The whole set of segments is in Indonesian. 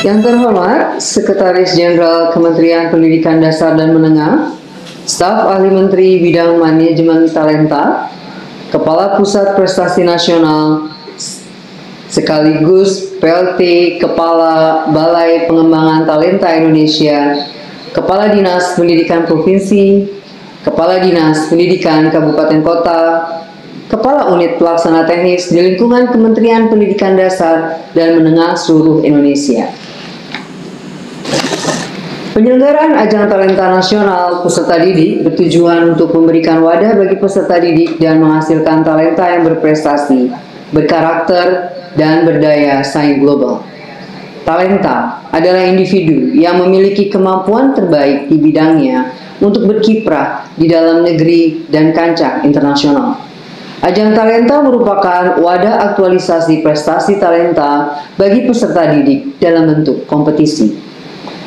Yang terhormat, Sekretaris Jenderal Kementerian Pendidikan Dasar dan Menengah, Staf Ahli Menteri Bidang Manajemen Talenta, Kepala Pusat Prestasi Nasional, sekaligus PLT Kepala Balai Pengembangan Talenta Indonesia, Kepala Dinas Pendidikan Provinsi, Kepala Dinas Pendidikan Kabupaten Kota, Kepala Unit Pelaksana Teknis di lingkungan Kementerian Pendidikan Dasar dan Menengah seluruh Indonesia. Penyelenggaraan Ajang Talenta Nasional Peserta Didik bertujuan untuk memberikan wadah bagi peserta didik dan menghasilkan talenta yang berprestasi, berkarakter, dan berdaya saing global. Talenta adalah individu yang memiliki kemampuan terbaik di bidangnya untuk berkiprah di dalam negeri dan kancah internasional. Ajang Talenta merupakan wadah aktualisasi prestasi talenta bagi peserta didik dalam bentuk kompetisi.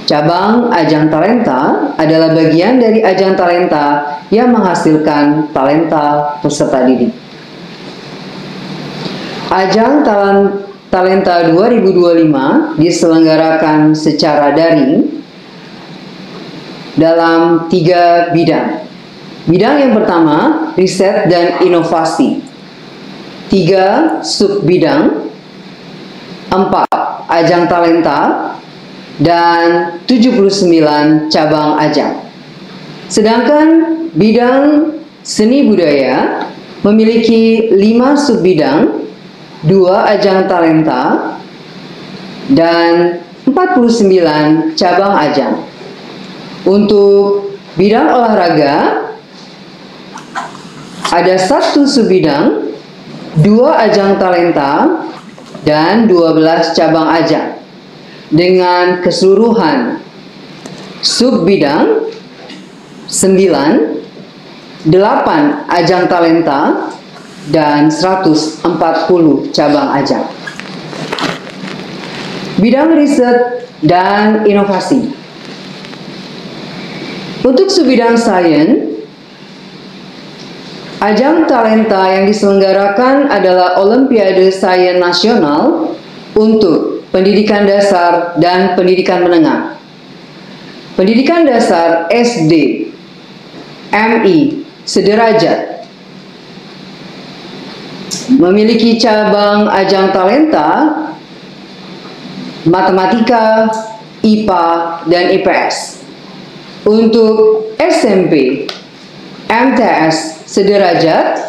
Cabang Ajang Talenta adalah bagian dari Ajang Talenta yang menghasilkan talenta peserta didik. Ajang Talenta 2025 diselenggarakan secara daring dalam 3 bidang. Bidang yang pertama, riset dan inovasi. 3 subbidang, 4 ajang talenta, dan 79 cabang ajang. Sedangkan bidang seni budaya memiliki 5 subbidang, 2 ajang talenta, dan 49 cabang ajang. Untuk bidang olahraga, ada 1 subbidang, 2 ajang talenta, dan 12 cabang ajang. Dengan keseluruhan subbidang 9, 8 ajang talenta, dan 140 cabang ajang. Bidang riset dan inovasi. Untuk subbidang sains, ajang talenta yang diselenggarakan adalah Olimpiade Sains Nasional untuk pendidikan dasar dan pendidikan menengah. Pendidikan dasar SD, MI, sederajat memiliki cabang ajang talenta matematika, IPA, dan IPS. Untuk SMP, MTS, sederajat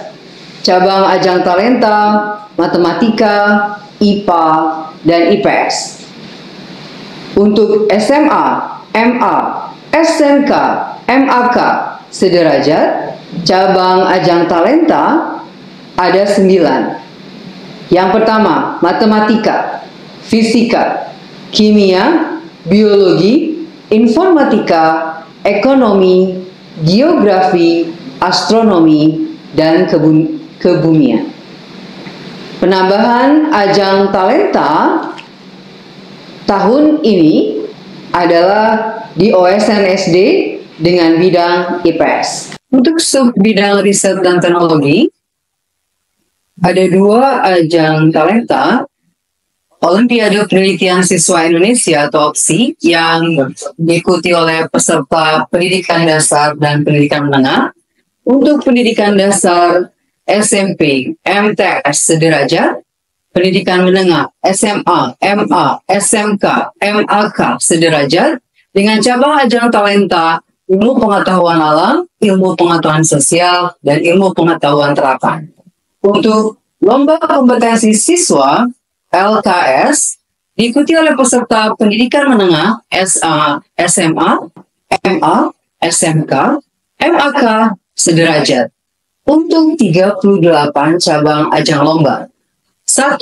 cabang ajang talenta matematika, IPA, dan IPS. Untuk SMA, MA, SMK, MAK, sederajat cabang ajang talenta ada 9. Yang pertama, matematika, fisika, kimia, biologi, informatika, ekonomi, geografi, astronomi, dan kebumian. Penambahan ajang talenta tahun ini adalah di OSNSD dengan bidang IPS. Untuk sub-bidang riset dan teknologi, ada 2 ajang talenta, Olimpiade Penelitian Siswa Indonesia atau OPSI yang diikuti oleh peserta pendidikan dasar dan pendidikan menengah. Untuk pendidikan dasar SMP, MTS sederajat, pendidikan menengah SMA, MA, SMK, MAK sederajat dengan cabang ajang talenta ilmu pengetahuan alam, ilmu pengetahuan sosial, dan ilmu pengetahuan terapan. Untuk lomba kompetensi siswa LKS diikuti oleh peserta pendidikan menengah SA, SMA, MA, SMK, MAK sederajat. Untuk 38 cabang ajang lomba. 1.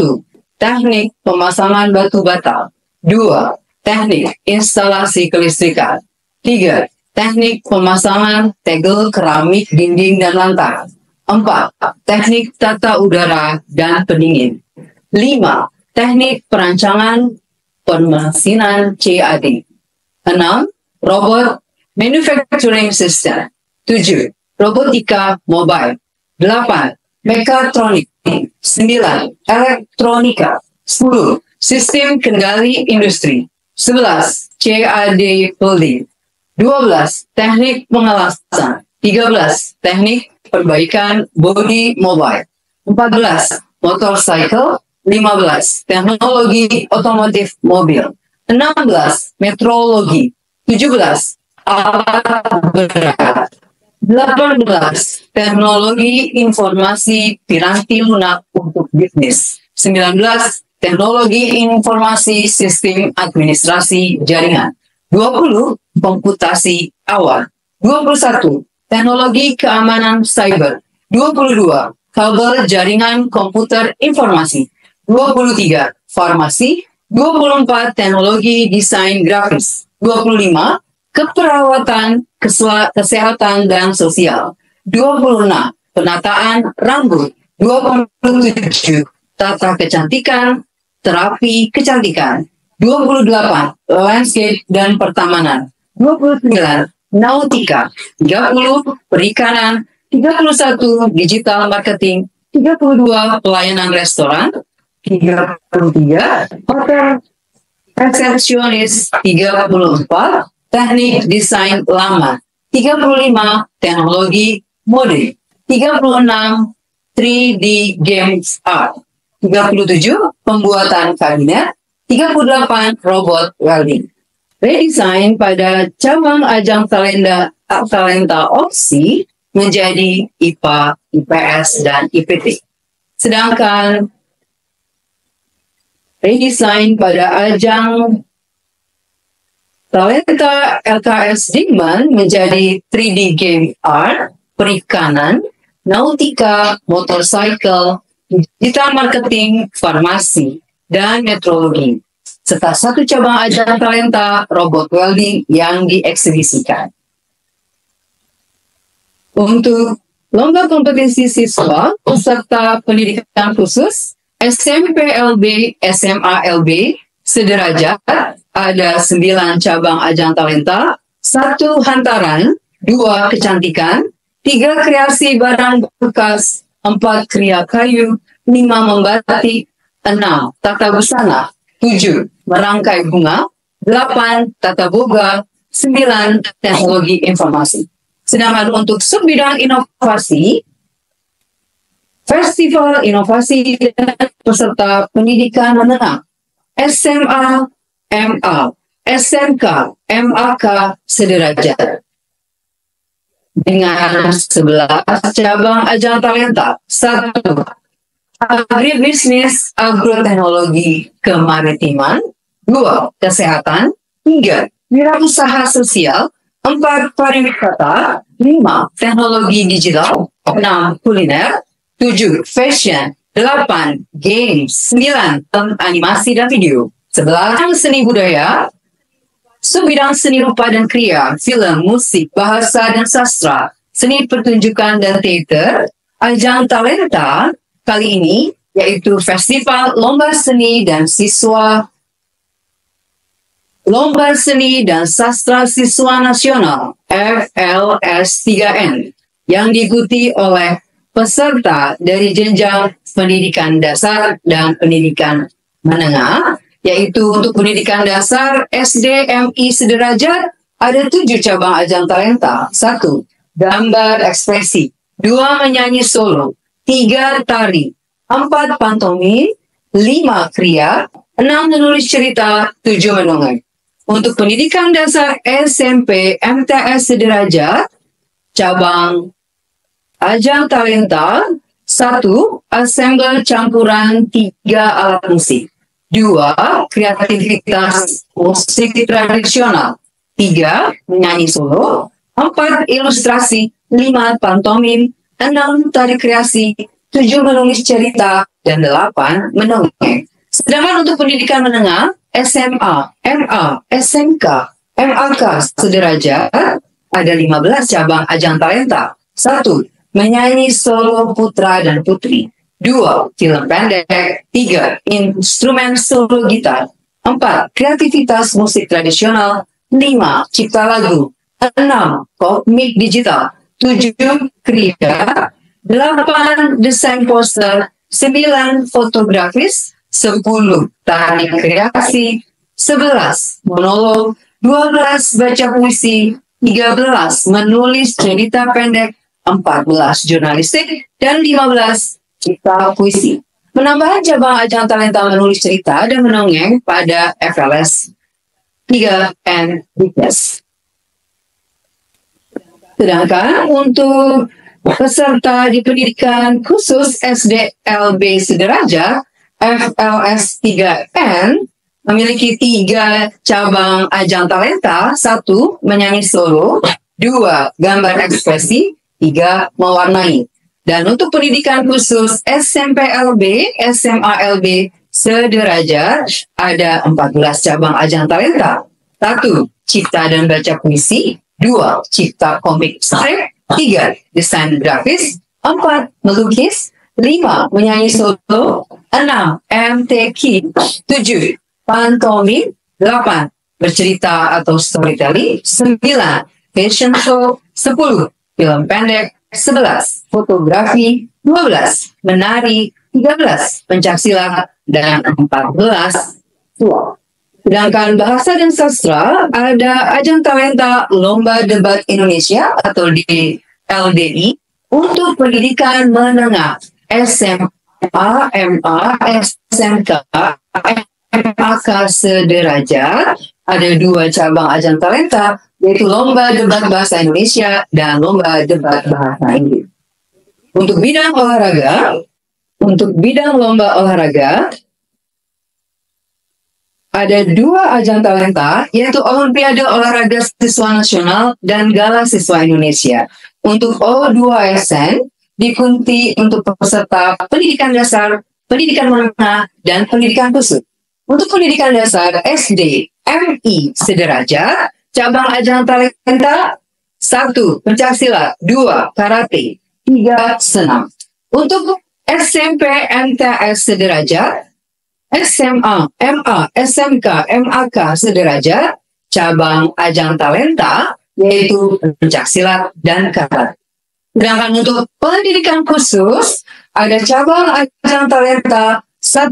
Teknik pemasangan batu bata. 2. Teknik instalasi kelistrikan. 3. Teknik pemasangan tegel keramik dinding dan lantai. 4. Teknik tata udara dan pendingin. 5. Teknik perancangan pemesinan CAD. 6. Robot Manufacturing System. 7. Robotika Mobile. 8. Mekatronik. 9. Elektronika. 10. Sistem Kendali Industri. 11. CAD Holding. 12. Teknik Pengelasan. 13. Teknik Perbaikan Bodi Mobile. 14. Motorcycle. 15. Teknologi Otomotif Mobil. 16. Metrologi. 17. Alat berat. 18. Teknologi Informasi Piranti Lunak untuk Bisnis. 19. Teknologi Informasi Sistem Administrasi Jaringan. 20. Komputasi Awal. 21. Teknologi Keamanan Cyber. 22. Kabel Jaringan Komputer Informasi. 23. Farmasi. 24. Teknologi Desain Grafis. 25. Keperawatan, Kesehatan dan Sosial. 26. Penataan Rambut. 27. Tata Kecantikan, Terapi Kecantikan. 28. Landscape dan Pertamanan. 29. Nautika. 30. Perikanan. 31. Digital Marketing. 32. Pelayanan restoran. 33. Hotel resepsionis. 34. Teknik desain lama. 35. Teknologi mode. 36. 3D Games Art. 37. Pembuatan kabinet. 38. Robot welding. Redesign pada cabang ajang talenta opsi menjadi IPA, IPS, dan IPT. Sedangkan redesign pada ajang talenta LKS Dikman menjadi 3D Game Art, Perikanan, Nautika, Motorcycle, Digital Marketing, Farmasi, dan Metrologi, serta satu cabang ajang talenta robot welding yang dieksibisikan. Untuk lomba kompetisi siswa peserta pendidikan khusus SMPLB, SMALB sederajat ada 9 cabang ajang talenta, 1 hantaran, 2 kecantikan, 3 kreasi barang bekas, 4 kriya kayu, 5 membatik, 6 tata busana, 7 merangkai bunga, 8 tata boga, 9 teknologi informasi. Sedangkan untuk subbidang inovasi, Festival Inovasi dan Peserta Pendidikan Menengah, SMA, MA, SMK, MAK sederajat. Dengan 11 cabang ajang talenta. 1. Agribisnis, agroteknologi, kemaritiman. 2. Kesehatan. 3. Wirausaha sosial. 4. Pariwisata. 5. Teknologi digital. 6. Kuliner. 7. Fashion. 8. Games. 9. Animasi dan video. 11. Seni budaya. Subbidang seni rupa dan kriya, film, musik, bahasa dan sastra, seni pertunjukan dan teater. Ajang talenta kali ini yaitu Festival Lomba Seni dan Sastra Siswa Nasional FLS3N yang diikuti oleh peserta dari jenjang pendidikan dasar dan pendidikan menengah, yaitu untuk pendidikan dasar SDMI sederajat ada 7 cabang ajang talenta. 1. Gambar ekspresi. 2. Menyanyi solo. 3. Tari. 4. Pantomim. 5. Kriya. 6. Menulis cerita. 7. Mendongeng. Untuk pendidikan dasar SMP MTS sederajat, cabang ajang talenta. 1. Assemble campuran 3 alat musik. 2. Kreativitas musik tradisional. 3. Menyanyi solo. 4. Ilustrasi. 5. Pantomim. 6. Tari kreasi. 7. Menulis cerita. Dan 8. Mendongeng. Sedangkan untuk pendidikan menengah, SMA, MA, SMK, MAK sederajat ada 15 cabang ajang talenta. 1. Menyanyi solo putra dan putri. 2. Film pendek. 3. Instrumen solo gitar. 4. Kreativitas musik tradisional. 5. Cipta lagu. 6. Komik digital. 7. Kriya. 8. Desain poster. 9. Fotografis. 10. Tari kreasi. 11. Monolog. 12. Baca puisi. 13. Menulis cerita pendek. 14. Jurnalistik. Dan 15. Cipta puisi. Penambahan cabang ajang talenta menulis cerita dan mendongeng pada FLS 3 and BPS. Sedangkan untuk peserta di pendidikan khusus SDLB sederajat FLS 3N memiliki 3 cabang ajang talenta. 1. Menyanyi solo. 2. Gambar ekspresi. 3. Mewarnai. Dan untuk pendidikan khusus SMPLB, SMALB sederajat ada 14 cabang ajang talenta. 1. Cipta dan baca puisi. 2. Cipta komik strip. 3. Desain grafis. 4. Melukis. 5. Menyanyi solo. 6. MTQ. 7. Pantomim. 8. Bercerita atau storytelling. 9. Fashion show. 10. Film pendek. 11. Fotografi. 12. Menari. 13. Pencaksilat. Dan 14. Tua. Sedangkan bahasa dan sastra ada ajang talenta Lomba Debat Indonesia atau di LDI untuk pendidikan menengah SMA, MA, SMK, MAK sederajat. Ada 2 cabang ajang talenta, yaitu Lomba Debat Bahasa Indonesia dan Lomba Debat Bahasa Inggris. Untuk bidang lomba olahraga, ada 2 ajang talenta, yaitu Olimpiade Olahraga Siswa Nasional dan Gala Siswa Indonesia. Untuk O2SN, diikuti untuk peserta pendidikan dasar, pendidikan menengah, dan pendidikan khusus. Untuk pendidikan dasar SD, MI sederajat, cabang ajang talenta 1. Pencaksilat. 2. Karate. 3. Senam. Untuk SMP MTS sederajat, SMA, MA, SMK, MAK sederajat, cabang ajang talenta yaitu pencaksilat dan karate. Sedangkan untuk pendidikan khusus ada cabang ajang talenta 1.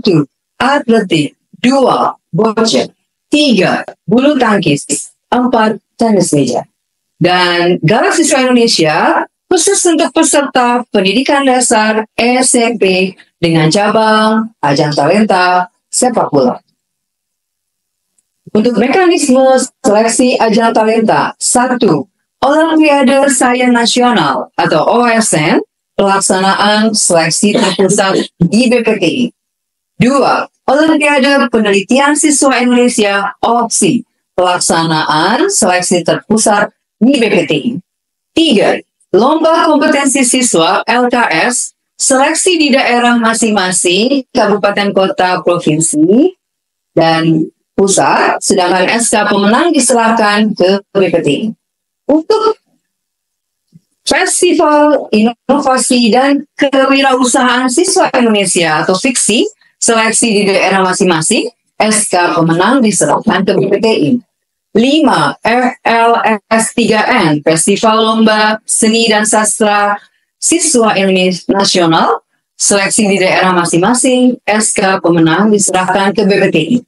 Atletik. 2. Bocce. 3. Bulu tangkis. 4. Tenis meja. Dan Gala Siswa Indonesia khusus untuk peserta pendidikan dasar SMP dengan cabang ajang talenta sepak bola. Untuk mekanisme seleksi ajang talenta 1. Olimpiade Sains Nasional atau OSN, pelaksanaan seleksi terpusat di BPTI. 2. Olimpiade Penelitian Siswa Indonesia OPSI, pelaksanaan seleksi terpusat di BPTI. 3. Lomba Kompetensi Siswa LKS, seleksi di daerah masing-masing, kabupaten, kota, provinsi, dan pusat, sedangkan SK pemenang diserahkan ke BPTI. Untuk Festival Inovasi dan Kewirausahaan Siswa Indonesia atau FIKSI, seleksi di daerah masing-masing, SK pemenang diserahkan ke BPTI. 5. FLS3N, Festival Lomba Seni dan Sastra Siswa Indonesia Nasional, seleksi di daerah masing-masing, SK pemenang diserahkan ke BPTI.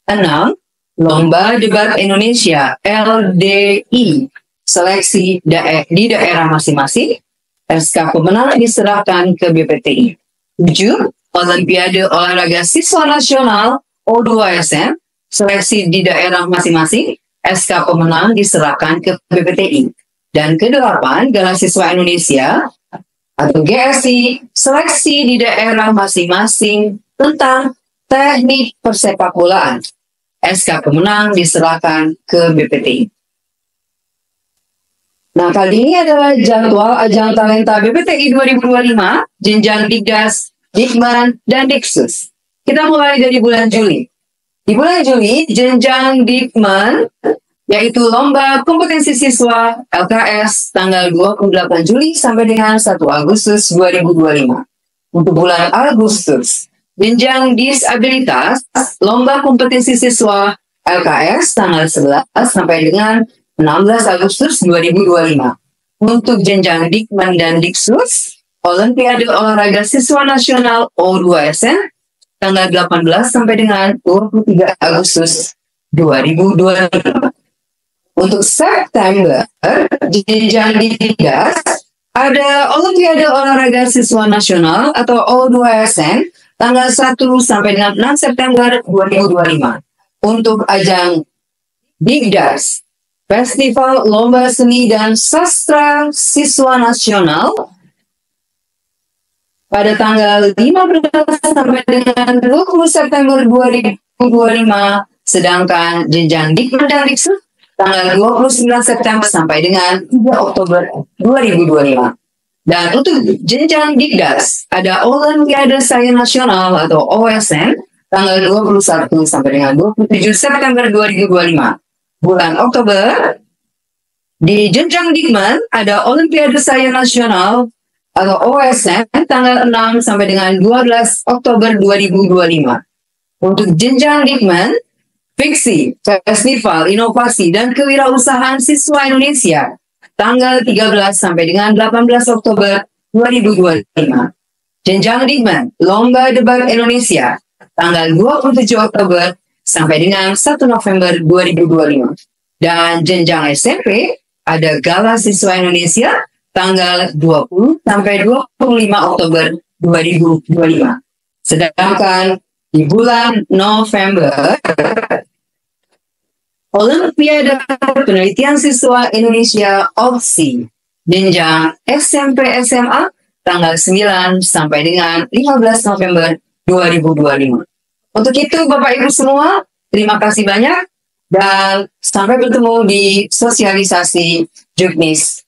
6. Lomba Debat Indonesia LDI, seleksi di daerah masing-masing, SK pemenang diserahkan ke BPTI. 7. Olimpiade Olahraga Siswa Nasional O2SN, seleksi di daerah masing-masing, SK pemenang diserahkan ke BPTI. Dan ke-8, Gala Siswa Indonesia atau GSI, seleksi di daerah masing-masing tentang teknik persepakbolaan. SK pemenang diserahkan ke BPTI. Nah, kali ini adalah jadwal ajang talenta BPTI 2025, jenjang Dikdas, Dikman, dan Diksus. Kita mulai dari bulan Juli. Di bulan Juli, jenjang Dikman, yaitu Lomba Kompetensi Siswa LKS tanggal 28 Juli sampai dengan 1 Agustus 2025. Untuk bulan Agustus, jenjang Disabilitas, Lomba Kompetensi Siswa LKS tanggal 11 sampai dengan 6 16 Agustus 2025. Untuk jenjang Dikmen dan Diksus, Olimpiade Olahraga Siswa Nasional O2SN, tanggal 18 sampai dengan 23 Agustus 2025. Untuk September, jenjang Dikdas, ada Olimpiade Olahraga Siswa Nasional atau O2SN, tanggal 1 sampai dengan 6 September 2025. Untuk ajang Dikdas, Festival Lomba Seni dan Sastra Siswa Nasional, pada tanggal 15 sampai dengan 20 September 2025, sedangkan jenjang Dikmen dan Diksus tanggal 29 September sampai dengan 3 Oktober 2025. Dan untuk jenjang Dikdas, ada Olimpiade Sains Nasional atau OSN tanggal 21 sampai dengan 27 September 2025. Bulan Oktober, di jenjang Dikmen ada Olimpiade Sains Nasional atau OSN tanggal 6 sampai dengan 12 Oktober 2025. Untuk jenjang Dikmen, Fiksi, Festival Inovasi dan Kewirausahaan Siswa Indonesia tanggal 13 sampai dengan 18 Oktober 2025. Jenjang Dikmen, Lomba Debat Indonesia tanggal 27 Oktober sampai dengan 1 November 2025. Dan jenjang SMP ada Gala Siswa Indonesia tanggal 20 sampai 25 Oktober 2025. Sedangkan di bulan November, Olimpiade Penelitian Siswa Indonesia OPSI, jenjang SMP SMA tanggal 9 sampai dengan 15 November 2025. Untuk itu Bapak Ibu semua, terima kasih banyak dan sampai bertemu di sosialisasi Juknis.